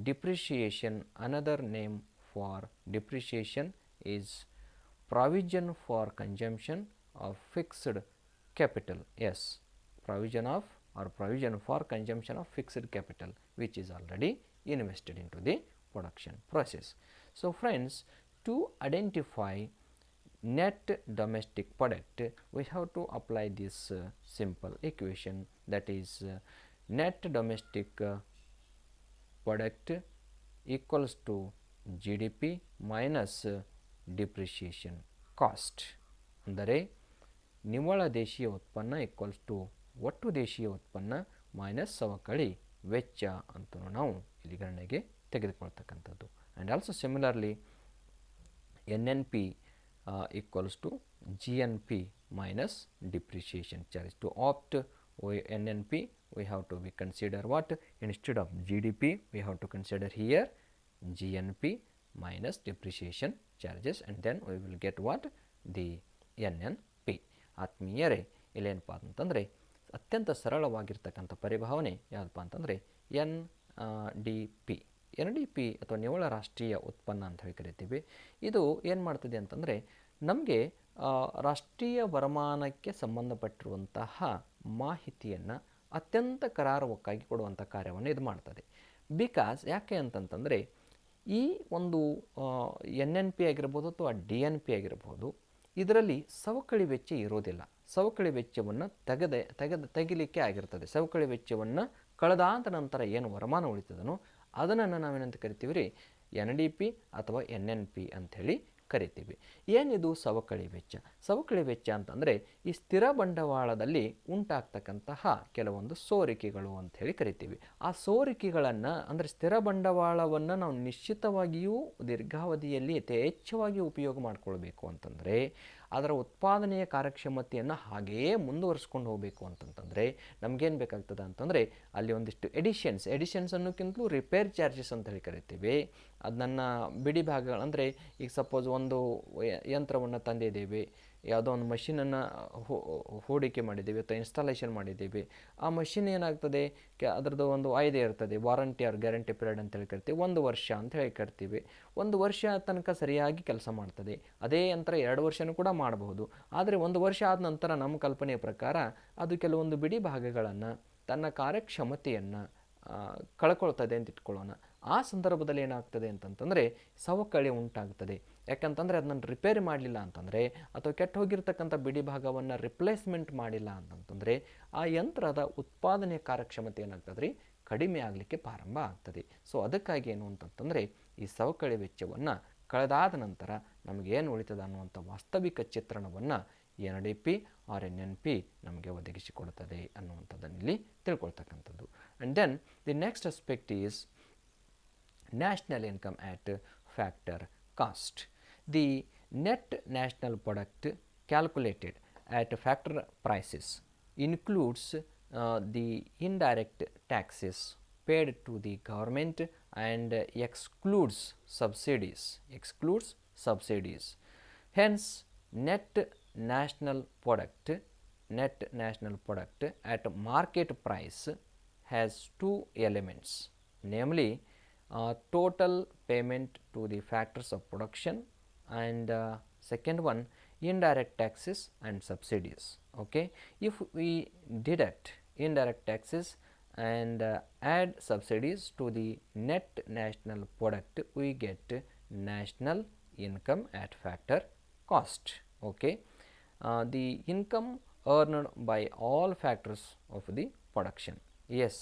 depreciation. Another name for depreciation is provision for consumption of fixed capital. Yes, provision for consumption of fixed capital which is already invested into the production process. So friends, to identify net domestic product, we have to apply this simple equation, that is net domestic product equals to GDP minus depreciation cost. ಅಂದರೆ ನಿವ್ವಳ ದೇಶೀಯ ಉತ್ಪನ್ನ equals to ಒಟ್ಟು ದೇಶೀಯ ಉತ್ಪನ್ನ minus ಸವಕಳಿ ವೆಚ್ಚ ಅಂತ ನಾವು ಇಲ್ಲಿ ಗಣನೆಗೆ ತೆಗೆದುಕೊಳ್ತಕ್ಕಂಥದ್ದು. And also similarly NNP equals to GNP minus depreciation charge. To opt NNP, we have to consider what? Instead of GDP, we have to consider here GNP minus depreciation charges, and then we will get what? The NNP. ಆತ್ಮೀಯರೇ, ಇಲ್ಲೇನಪ್ಪ ಅಂತಂದರೆ ಅತ್ಯಂತ ಸರಳವಾಗಿರ್ತಕ್ಕಂಥ ಪರಿಭಾವನೆ ಯಾವುದಪ್ಪ ಅಂತಂದರೆ NDP. NDP ಅಥವಾ ನಿವ್ವಳ ರಾಷ್ಟ್ರೀಯ ಉತ್ಪನ್ನ ಅಂತ ಹೇಳಿ ಕರಿತೀವಿ. ಇದು ಏನು ಮಾಡ್ತದೆ ಅಂತಂದರೆ ನಮಗೆ ರಾಷ್ಟ್ರೀಯ ವರಮಾನಕ್ಕೆ ಸಂಬಂಧಪಟ್ಟಿರುವಂತಹ ಮಾಹಿತಿಯನ್ನು ಅತ್ಯಂತ ಕರಾರುವಕ್ಕಾಗಿ ಕೊಡುವಂಥ ಕಾರ್ಯವನ್ನು ಇದು ಮಾಡ್ತದೆ. ಬಿಕಾಸ್ ಯಾಕೆ ಅಂತಂತಂದರೆ ಈ ಒಂದು NNP ಆಗಿರ್ಬೋದು ಅಥವಾ DNP ಆಗಿರ್ಬೋದು, ಇದರಲ್ಲಿ ಸವಕಳಿ ವೆಚ್ಚ ಇರೋದಿಲ್ಲ. ಸವಕಳಿ ವೆಚ್ಚವನ್ನು ತೆಗಿಲಿಕ್ಕೆ ಆಗಿರ್ತದೆ. ಸವಕಳಿ ವೆಚ್ಚವನ್ನು ಕಳೆದಾದ ನಂತರ ಏನು ವರಮಾನ ಉಳಿತದನೋ ಅದನ್ನು ನಾವೇನಂತ ಕರಿತೀವಿ ರೀ NDP ಅಥವಾ NNP ಅಂಥೇಳಿ ಕರಿತೀವಿ. ಏನಿದು ಸವಕಳಿ ವೆಚ್ಚ? ಸವಕಳಿ ವೆಚ್ಚ ಅಂತಂದರೆ ಈ ಸ್ಥಿರ ಬಂಡವಾಳದಲ್ಲಿ ಉಂಟಾಗ್ತಕ್ಕಂತಹ ಕೆಲವೊಂದು ಸೋರಿಕೆಗಳು ಅಂತ ಹೇಳಿ ಕರಿತೀವಿ. ಆ ಸೋರಿಕೆಗಳನ್ನು ಅಂದರೆ ಸ್ಥಿರ ಬಂಡವಾಳವನ್ನು ನಾವು ನಿಶ್ಚಿತವಾಗಿಯೂ ದೀರ್ಘಾವಧಿಯಲ್ಲಿ ಯಥೇಚ್ಛವಾಗಿ ಉಪಯೋಗ ಮಾಡಿಕೊಳ್ಬೇಕು ಅಂತಂದರೆ, ಅದರ ಉತ್ಪಾದನೆಯ ಕಾರ್ಯಕ್ಷಮತೆಯನ್ನು ಹಾಗೆಯೇ ಮುಂದುವರಿಸ್ಕೊಂಡು ಹೋಗಬೇಕು ಅಂತಂತಂದರೆ ನಮಗೇನು ಬೇಕಾಗ್ತದೆ ಅಂತಂದರೆ ಅಲ್ಲಿ ಒಂದಿಷ್ಟು ಎಡಿಷನ್ಸ್ ಅನ್ನೋಕ್ಕಿಂತಲೂ ರಿಪೇರ್ ಚಾರ್ಜಸ್ ಅಂತ ಹೇಳಿ ಕರಿತೀವಿ. ಅದನ್ನು ಬಿಡಿ ಭಾಗಗಳು ಅಂದರೆ ಈಗ ಸಪೋಸ್ ಒಂದು ಯಂತ್ರವನ್ನು ತಂದಿದ್ದೀವಿ, ಯಾವುದೋ ಒಂದು ಮಷಿನನ್ನು ಹೂಡಿಕೆ ಮಾಡಿದ್ದೀವಿ ಅಥವಾ ಇನ್ಸ್ಟಾಲೇಷನ್ ಮಾಡಿದ್ದೀವಿ. ಆ ಮಷಿನ್ ಏನಾಗ್ತದೆ, ಅದರದ್ದು ಒಂದು ವಾಯ್ದೆ ಇರ್ತದೆ, ವಾರಂಟಿ ಆರ್ ಗ್ಯಾರಂಟಿ ಪೀರಿಯಡ್ ಅಂತ ಹೇಳಿ ಕರಿತೀವಿ. 1 ವರ್ಷ ಅಂತ ಹೇಳಿ ಕರಿತೀವಿ. 1 ವರ್ಷ ತನಕ ಸರಿಯಾಗಿ ಕೆಲಸ ಮಾಡ್ತದೆ. ಅದೇ ಯಂತ್ರ 2 ವರ್ಷನೂ ಕೂಡ ಮಾಡಬಹುದು. ಆದರೆ 1 ವರ್ಷ ಆದ ನಂತರ ನಮ್ಮ ಕಲ್ಪನೆಯ ಪ್ರಕಾರ ಅದು ಕೆಲವೊಂದು ಬಿಡಿ ಭಾಗಗಳನ್ನು ತನ್ನ ಕಾರ್ಯಕ್ಷಮತೆಯನ್ನು ಕಳ್ಕೊಳ್ತದೆ ಅಂತ ಇಟ್ಕೊಳ್ಳೋಣ. ಆ ಸಂದರ್ಭದಲ್ಲಿ ಏನಾಗ್ತದೆ ಅಂತಂತಂದರೆ ಸವಕಳಿ ಉಂಟಾಗ್ತದೆ. ಯಾಕಂತಂದರೆ ಅದನ್ನು ರಿಪೇರಿ ಮಾಡಲಿಲ್ಲ ಅಂತಂದರೆ ಅಥವಾ ಕೆಟ್ಟು ಹೋಗಿರ್ತಕ್ಕಂಥ ಬಿಡಿ ಭಾಗವನ್ನು ರಿಪ್ಲೇಸ್ಮೆಂಟ್ ಮಾಡಿಲ್ಲ ಅಂತಂತಂದರೆ ಆ ಯಂತ್ರದ ಉತ್ಪಾದನೆಯ ಕಾರ್ಯಕ್ಷಮತೆ ಏನಾಗ್ತದೆ ರೀ, ಕಡಿಮೆ ಆಗಲಿಕ್ಕೆ ಪ್ರಾರಂಭ ಆಗ್ತದೆ. ಸೊ ಅದಕ್ಕಾಗಿ ಏನು ಅಂತಂತಂದರೆ ಈ ಸವಕಳಿ ವೆಚ್ಚವನ್ನು ಕಳೆದಾದ ನಂತರ ನಮಗೇನು ಉಳಿತದ ಅನ್ನುವಂಥ ವಾಸ್ತವಿಕ ಚಿತ್ರಣವನ್ನು NDP ಆರ್ NNP ನಮಗೆ ಒದಗಿಸಿಕೊಡುತ್ತದೆ ಅನ್ನುವಂಥದ್ದನ್ನು ಇಲ್ಲಿ ತಿಳ್ಕೊಳ್ತಕ್ಕಂಥದ್ದು. And then the next aspect is national income at factor cost. The net national product calculated at factor prices includes the indirect taxes paid to the government and excludes subsidies. Hence, net national product at market price has 2 elements, namely total payment to the factors of production and second one indirect taxes and subsidies. Okay, if we deduct indirect taxes and add subsidies to the net national product, we get national income at factor cost. Okay, the income earned by all factors of the production. Yes,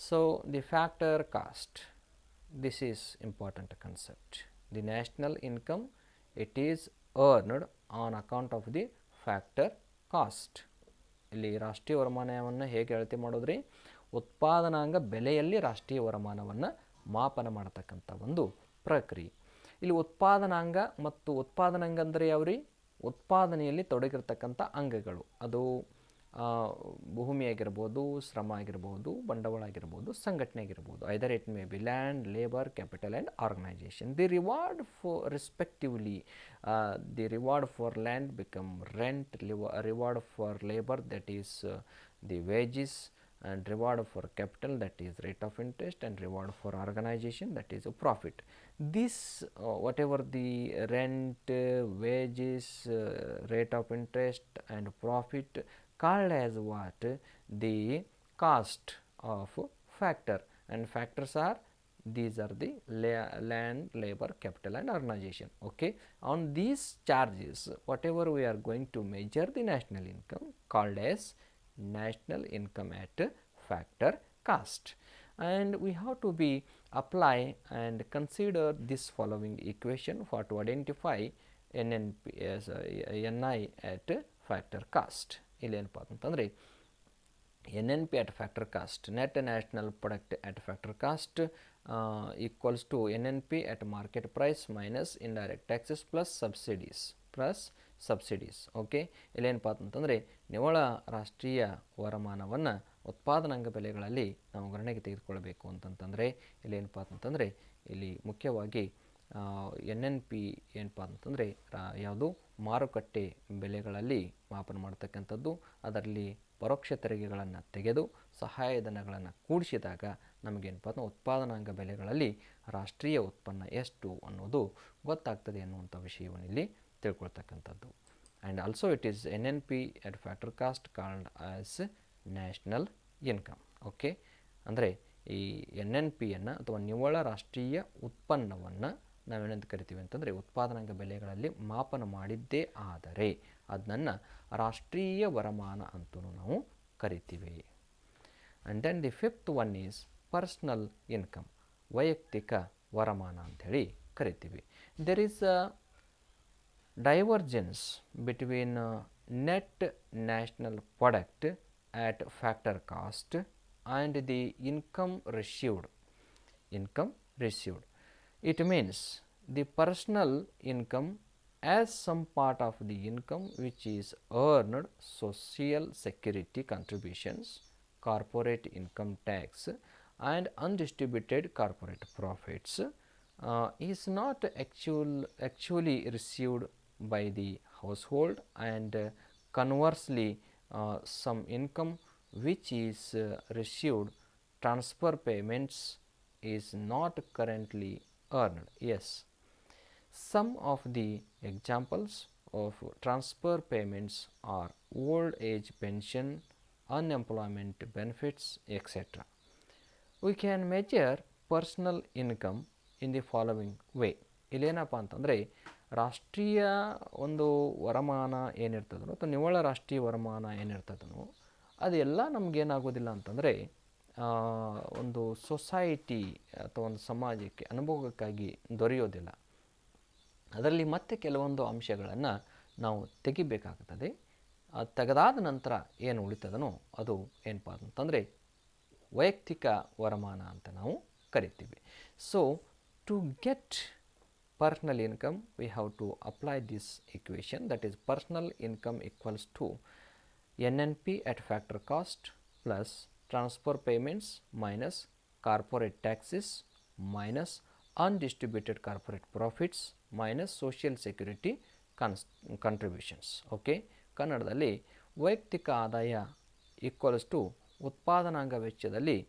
so the factor cost, this is important concept. The national income, it is earned on account of the factor cost. ಇಲ್ಲಿ ರಾಷ್ಟ್ರೀಯ ವರಮಾನವನ್ನು ಹೇಗೆ ಅಳತೆ ಮಾಡೋದ್ರಿ, ಉತ್ಪಾದನಾಂಗ ಬೆಲೆಯಲ್ಲಿ ರಾಷ್ಟ್ರೀಯ ವರಮಾನವನ್ನು ಮಾಪನ ಮಾಡತಕ್ಕಂಥ ಒಂದು ಪ್ರಕ್ರಿಯೆ. ಇಲ್ಲಿ ಉತ್ಪಾದನಾಂಗ ಮತ್ತು ಉತ್ಪಾದನಾಂಗ ಅಂದರೆ ಯಾವ್ರಿ, ಉತ್ಪಾದನೆಯಲ್ಲಿ ತೊಡಗಿರ್ತಕ್ಕಂಥ ಅಂಗಗಳು. ಅದು ಭೂಮಿ ಆಗಿರ್ಬೋದು, ಶ್ರಮ ಆಗಿರ್ಬೋದು, ಬಂಡವಾಳ ಆಗಿರ್ಬೋದು, ಸಂಘಟನೆ ಆಗಿರ್ಬೋದು. Either it may be land, labour, capital and organisation. The reward for respectively the reward for land become rent, reward for labour that is the wages, and reward for capital that is rate of interest, and reward for organization that is a profit. This whatever the rent, wages, rate of interest and profit called as what, the cost of factor, and factors are, these are the land, labor, capital and organization. Okay, on these charges whatever we are going to measure the national income called as national income at factor cost. And we have to be apply and consider this following equation for to identify NNP as NI at factor cost. ಇಲ್ಲಿ ಏನಪ್ಪ ಅಂತಂದರೆ NNP at factor cost, net national product at factor cost equals to NNP at market price minus indirect taxes plus subsidies. Okay, ಇಲ್ಲೇನಪ್ಪ ಅಂತಂದರೆ ನಿವ್ವಳ ರಾಷ್ಟ್ರೀಯ ವರಮಾನವನ್ನು ಉತ್ಪಾದನಾಂಗ ಬೆಲೆಗಳಲ್ಲಿ ನಾವು ಗಣನೆಗೆ ತೆಗೆದುಕೊಳ್ಬೇಕು ಅಂತಂತಂದರೆ ಇಲ್ಲೇನಪ್ಪ ಅಂತಂದರೆ ಇಲ್ಲಿ ಮುಖ್ಯವಾಗಿ NNP ಏನಪ್ಪ ಅಂತಂದರೆ ಯಾವುದು ಮಾರುಕಟ್ಟೆ ಬೆಲೆಗಳಲ್ಲಿ ಮಾಪನ ಮಾಡ್ತಕ್ಕಂಥದ್ದು. ಅದರಲ್ಲಿ ಪರೋಕ್ಷ ತೆರಿಗೆಗಳನ್ನು ತೆಗೆದು ಸಹಾಯಧನಗಳನ್ನು ಕೂಡಿಸಿದಾಗ ನಮಗೇನಪ್ಪ ಅಂದ್ರೆ ಉತ್ಪಾದನಾಂಗ ಬೆಲೆಗಳಲ್ಲಿ ರಾಷ್ಟ್ರೀಯ ಉತ್ಪನ್ನ ಎಷ್ಟು ಅನ್ನೋದು ಗೊತ್ತಾಗ್ತದೆ ಅನ್ನುವಂಥ ವಿಷಯವನ್ನು ಇಲ್ಲಿ ತಿಳ್ಕೊಳ್ತಕ್ಕಂಥದ್ದು. And also it is NNP at factor cost called as national income. Okay, ಅಂದರೆ ಈ NNPಯನ್ನು ಅಥವಾ ನಿವ್ವಳ ರಾಷ್ಟ್ರೀಯ ಉತ್ಪನ್ನವನ್ನು ನಾವೇನಂತ ಕರಿತೀವಿ ಅಂತಂದರೆ ಉತ್ಪಾದನಾಂಗ ಬೆಲೆಗಳಲ್ಲಿ ಮಾಪನ ಮಾಡಿದ್ದೇ ಆದರೆ ಅದನ್ನು ರಾಷ್ಟ್ರೀಯ ವರಮಾನ ಅಂತೂ ನಾವು ಕರಿತೀವಿ. And then the fifth one is personal income, ವೈಯಕ್ತಿಕ ವರಮಾನ ಅಂಥೇಳಿ ಕರಿತೀವಿ. There is divergence between net national product at factor cost and the income received. It means the personal income as some part of the income which is earned social security contributions, corporate income tax and undistributed corporate profits is not actually received by the household, and conversely some income which is received transfer payments is not currently earned. Yes, some of the examples of transfer payments are old age pension, unemployment benefits, etc. We can measure personal income in the following way. ಇಲ್ಲೇನಪ್ಪ ಅಂತಂದರೆ ರಾಷ್ಟ್ರೀಯ ಒಂದು ವರಮಾನ ಏನಿರ್ತದೋ ಅಥವಾ ನಿವ್ವಳ ರಾಷ್ಟ್ರೀಯ ವರಮಾನ ಏನಿರ್ತದೋ ಅದೆಲ್ಲ ನಮಗೇನಾಗೋದಿಲ್ಲ ಅಂತಂದರೆ ಒಂದು ಸೊಸೈಟಿ ಅಥವಾ ಒಂದು ಸಮಾಜಕ್ಕೆ ಅನುಭವಕ್ಕಾಗಿ ದೊರೆಯೋದಿಲ್ಲ. ಅದರಲ್ಲಿ ಮತ್ತೆ ಕೆಲವೊಂದು ಅಂಶಗಳನ್ನು ನಾವು ತೆಗಿಬೇಕಾಗುತ್ತದೆ. ತೆಗೆದಾದ ನಂತರ ಏನು ಉಳಿತದನೋ ಅದು ಏನಪ್ಪ ಅಂತಂದರೆ ವೈಯಕ್ತಿಕ ವರಮಾನ ಅಂತ ನಾವು ಕರಿತೀವಿ. So to get personal income we have to apply this equation, that is personal income equals to NNP at factor cost plus transfer payments minus corporate taxes minus undistributed corporate profits minus social security contributions. Okay, ಕನ್ನಡದಲ್ಲಿ ವೈಯಕ್ತಿಕ ಆದಾಯ equals to ಉತ್ಪಾದನಾಂಗ ವೆಚ್ಚದಲ್ಲಿ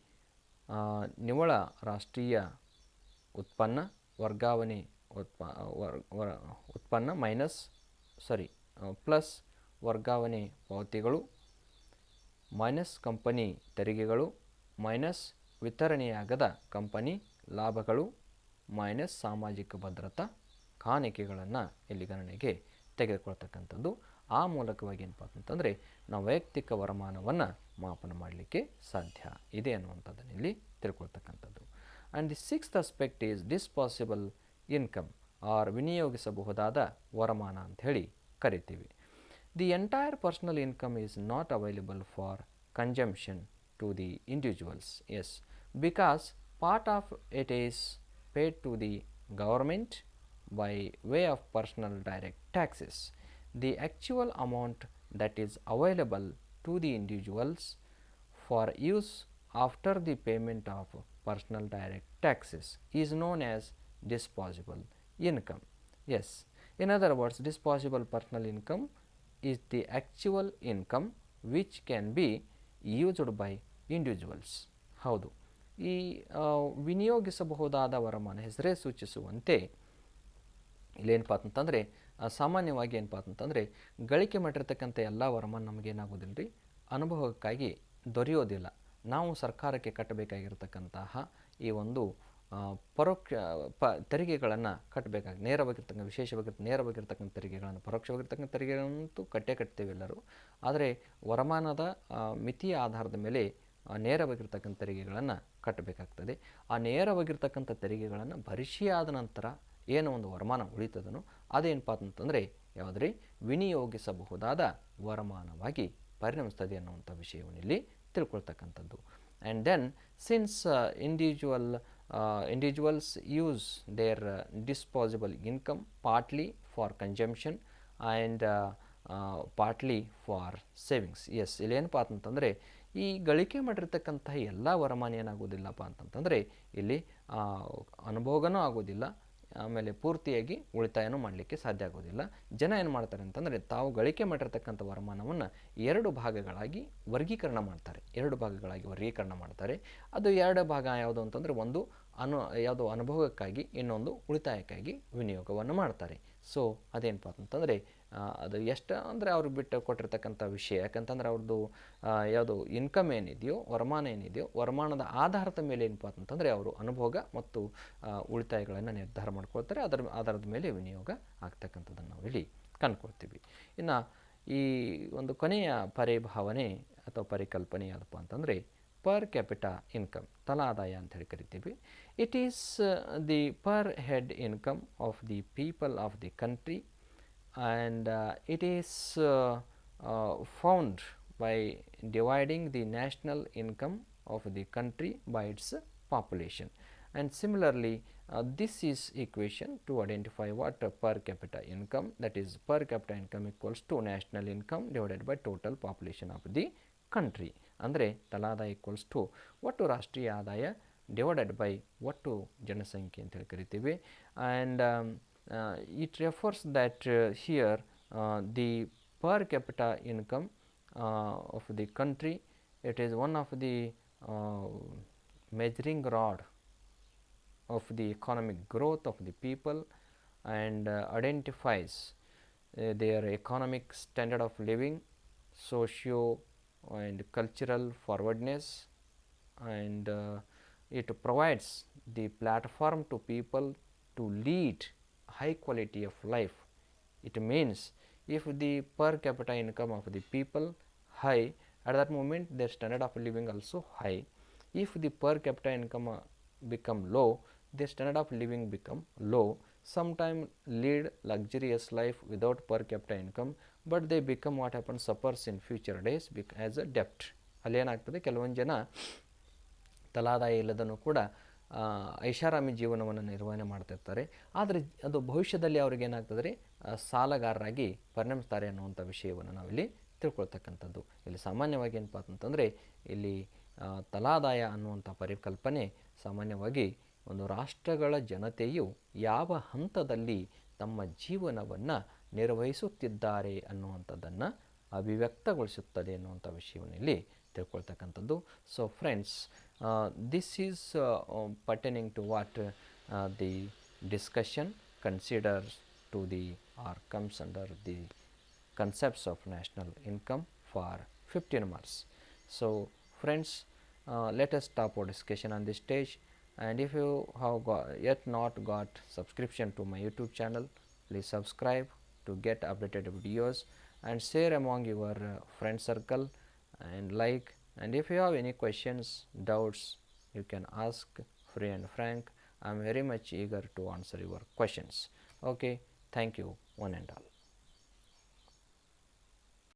ನಿವ್ವಳ ರಾಷ್ಟ್ರೀಯ ಉತ್ಪನ್ನ ವರ್ಗಾವಣೆ ಉತ್ಪನ್ನ plus ವರ್ಗಾವಣೆ ಪಾವತಿಗಳು ಮೈನಸ್ ಕಂಪನಿ ತೆರಿಗೆಗಳು ಮೈನಸ್ ವಿತರಣೆಯಾಗದ ಕಂಪನಿ ಲಾಭಗಳು ಮೈನಸ್ ಸಾಮಾಜಿಕ ಭದ್ರತಾ ಕಾಣಿಕೆಗಳನ್ನು ಇಲ್ಲಿ ಗಣನೆಗೆ ತೆಗೆದುಕೊಳ್ತಕ್ಕಂಥದ್ದು. ಆ ಮೂಲಕವಾಗಿ ಏನಪ್ಪ ಅಂತಂದರೆ ನಾವು ವೈಯಕ್ತಿಕ ವರಮಾನವನ್ನು ಮಾಪನ ಮಾಡಲಿಕ್ಕೆ ಸಾಧ್ಯ ಇದೆ ಅನ್ನುವಂಥದ್ದನ್ನು ಇಲ್ಲಿ ತಿಳ್ಕೊಳ್ತಕ್ಕಂಥದ್ದು. And the sixth aspect is disposable income or ವಿನಿಯೋಗಿಸಬಹುದಾದ ವರಮಾನ ಅಂತ ಹೇಳಿ ಕರಿತೀವಿ. The entire personal income is not available for consumption to the individuals. Yes, because part of it is paid to the government by way of personal direct taxes. The actual amount that is available to the individuals for use after the payment of personal direct taxes is known as disposable income. Yes, in other words, disposable personal income is the actual income which can be used by individuals. ಹೌದು, ಈ ವಿನಿಯೋಗಿಸಬಹುದಾದ ವರಮಾನ ಹೆಸರೇ ಸೂಚಿಸುವಂತೆ ಇಲ್ಲೇನಪ್ಪ ಅಂತಂದರೆ ಸಾಮಾನ್ಯವಾಗಿ ಏನಪ್ಪ ಅಂತಂದರೆ ಗಳಿಕೆ ಮಾಡಿರ್ತಕ್ಕಂಥ ಎಲ್ಲ ವರಮಾನ ನಮಗೇನಾಗೋದಿಲ್ಲ ರೀ, ಅನುಭವಕ್ಕಾಗಿ ದೊರೆಯೋದಿಲ್ಲ. ನಾವು ಸರ್ಕಾರಕ್ಕೆ ಕಟ್ಟಬೇಕಾಗಿರ್ತಕ್ಕಂತಹ ಈ ಒಂದು ಪರೋಕ್ಷ ತೆರಿಗೆಗಳನ್ನು ಕಟ್ಟಬೇಕಾಗಿ ನೇರವಾಗಿರ್ತಕ್ಕಂಥ ನೇರವಾಗಿರ್ತಕ್ಕಂಥ ತೆರಿಗೆಗಳನ್ನು ಪರೋಕ್ಷವಾಗಿರ್ತಕ್ಕಂಥ ತೆರಿಗೆಗಳಂತೂ ಕಟ್ಟೇವೆ ಎಲ್ಲರೂ. ಆದರೆ ವರಮಾನದ ಮಿತಿಯ ಆಧಾರದ ಮೇಲೆ ನೇರವಾಗಿರ್ತಕ್ಕಂಥ ತೆರಿಗೆಗಳನ್ನು ಕಟ್ಟಬೇಕಾಗ್ತದೆ. ಆ ನೇರವಾಗಿರ್ತಕ್ಕಂಥ ತೆರಿಗೆಗಳನ್ನು ಭರಿಸಿಯಾದ ನಂತರ ಏನೋ ಒಂದು ವರಮಾನ ಉಳಿತದನೋ ಅದೇನಪ್ಪ ಅಂತಂದರೆ ಯಾವುದ್ರಿ ವಿನಿಯೋಗಿಸಬಹುದಾದ ವರಮಾನವಾಗಿ ಪರಿಣಮಿಸ್ತದೆ ಅನ್ನುವಂಥ ವಿಷಯವನ್ನು ಇಲ್ಲಿ ತಿಳ್ಕೊಳ್ತಕ್ಕಂಥದ್ದು. And then since individuals use their disposable income partly for consumption and partly for savings. Yes, ಇಲ್ಲೇನಪ್ಪ ಅಂತಂದರೆ ಈ ಗಳಿಕೆ ಮಾಡಿರ್ತಕ್ಕಂತಹ ಎಲ್ಲ ವರಮಾನ ಏನಾಗೋದಿಲ್ಲಪ್ಪ ಅಂತಂತಂದರೆ ಇಲ್ಲಿ ಅನುಭೋಗನೂ ಆಗೋದಿಲ್ಲ, ಆಮೇಲೆ ಪೂರ್ತಿಯಾಗಿ ಉಳಿತಾಯನೂ ಮಾಡಲಿಕ್ಕೆ ಸಾಧ್ಯ ಆಗೋದಿಲ್ಲ. ಜನ ಏನು ಮಾಡ್ತಾರೆ ಅಂತಂದರೆ ತಾವು ಗಳಿಕೆ ಮಾಡಿರ್ತಕ್ಕಂಥ ವರಮಾನವನ್ನು ಎರಡು ಭಾಗಗಳಾಗಿ ವರ್ಗೀಕರಣ ಮಾಡ್ತಾರೆ. ಅದು ಎರಡು ಭಾಗ ಯಾವುದು ಅಂತಂದರೆ ಒಂದು ಯಾವುದೋ ಅನುಭವಕ್ಕಾಗಿ, ಇನ್ನೊಂದು ಉಳಿತಾಯಕ್ಕಾಗಿ ವಿನಿಯೋಗವನ್ನು ಮಾಡ್ತಾರೆ. ಸೊ ಅದೇನಪ್ಪ ಅಂತಂದರೆ ಅದು ಎಷ್ಟು ಅಂದರೆ ಅವ್ರಿಗೆ ಬಿಟ್ಟು ಕೊಟ್ಟಿರ್ತಕ್ಕಂಥ ವಿಷಯ. ಯಾಕಂತಂದರೆ ಅವ್ರದ್ದು ಯಾವುದು ಇನ್ಕಮ್ ಏನಿದೆಯೋ, ವರಮಾನ ಏನಿದೆಯೋ, ವರಮಾನದ ಆಧಾರದ ಮೇಲೆ ಏನಪ್ಪ ಅಂತಂದರೆ ಅವರು ಅನುಭೋಗ ಮತ್ತು ಉಳಿತಾಯಗಳನ್ನು ನಿರ್ಧಾರ ಮಾಡ್ಕೊಳ್ತಾರೆ. ಅದರ ಆಧಾರದ ಮೇಲೆ ವಿನಿಯೋಗ ಆಗ್ತಕ್ಕಂಥದ್ದನ್ನು ನಾವು ಇಲ್ಲಿ ಕಂಡುಕೊಳ್ತೀವಿ. ಇನ್ನು ಈ ಒಂದು ಕೊನೆಯ ಪರಿಭಾವನೆ ಅಥವಾ ಪರಿಕಲ್ಪನೆ ಯಾವುದಪ್ಪ ಅಂತಂದರೆ ಪರ್ ಕ್ಯಾಪಿಟಾ ಇನ್ಕಮ್, ತಲಾದಾಯ ಅಂತ ಹೇಳಿ ಕರಿತೀವಿ. It is the per head income of the people of the country and it is found by dividing the national income of the country by its population. And similarly, this is equation to identify what per capita income, that is per capita income equals to national income divided by total population of the country. ಅಂದರೆ ತಲಾದಾಯ equals to ಒಟ್ಟು ರಾಷ್ಟ್ರೀಯ ಆದಾಯ divided by ಒಟ್ಟು ಜನಸಂಖ್ಯೆ ಅಂತ ಹೇಳಿ ಕರಿತೀವಿ. And it refers that here the per capita income of the country, it is one of the measuring rod of the economic growth of the people, and identifies their economic standard of living, socio and cultural forwardness, and it provides the platform to people to lead high quality of life. It means if the per capita income of the people high, at that moment their standard of living also high. If the per capita income become low, their standard of living become low. Sometimes lead luxurious life without per capita income, but they become what happens suffers in future days as a debt. ಅಲ್ಲಿ ಏನಾಗ್ತದೆ, ಕೆಲವೊಂದು ಜನ ತಲಾದಾಯ ಇಲ್ಲದನ್ನು ಕೂಡ ಐಷಾರಾಮಿ ಜೀವನವನ್ನು ನಿರ್ವಹಣೆ ಮಾಡ್ತಿರ್ತಾರೆ. ಆದರೆ ಅದು ಭವಿಷ್ಯದಲ್ಲಿ ಅವ್ರಿಗೆ ಏನಾಗ್ತದೆ ರೀ, ಸಾಲಗಾರರಾಗಿ ಪರಿಣಮಿಸ್ತಾರೆ ಅನ್ನುವಂಥ ವಿಷಯವನ್ನು ನಾವಿಲ್ಲಿ ತಿಳ್ಕೊಳ್ತಕ್ಕಂಥದ್ದು. ಇಲ್ಲಿ ಸಾಮಾನ್ಯವಾಗಿ ಏನಪ್ಪ ಅಂತಂದರೆ, ಇಲ್ಲಿ ತಲಾದಾಯ ಅನ್ನುವಂಥ ಪರಿಕಲ್ಪನೆ ಸಾಮಾನ್ಯವಾಗಿ ಒಂದು ರಾಷ್ಟ್ರಗಳ ಜನತೆಯು ಯಾವ ಹಂತದಲ್ಲಿ ತಮ್ಮ ಜೀವನವನ್ನು ನಿರ್ವಹಿಸುತ್ತಿದ್ದಾರೆ ಅನ್ನುವಂಥದ್ದನ್ನು ಅಭಿವ್ಯಕ್ತಗೊಳಿಸುತ್ತದೆ ಅನ್ನುವಂಥ ವಿಷಯವನ್ನು ಇಲ್ಲಿ ತಿಳ್ಕೊಳ್ತಕ್ಕಂಥದ್ದು. So friends, this is pertaining to what the discussion considers to the or comes under the concepts of national income for 15 marks. So friends, let us stop our discussion on this stage, and if you have yet not got subscription to my YouTube channel, please subscribe to get updated videos and share among your friend circle and like. And if you have any questions, doubts, you can ask free and frank. I am very much eager to answer your questions. Okay, thank you one and all.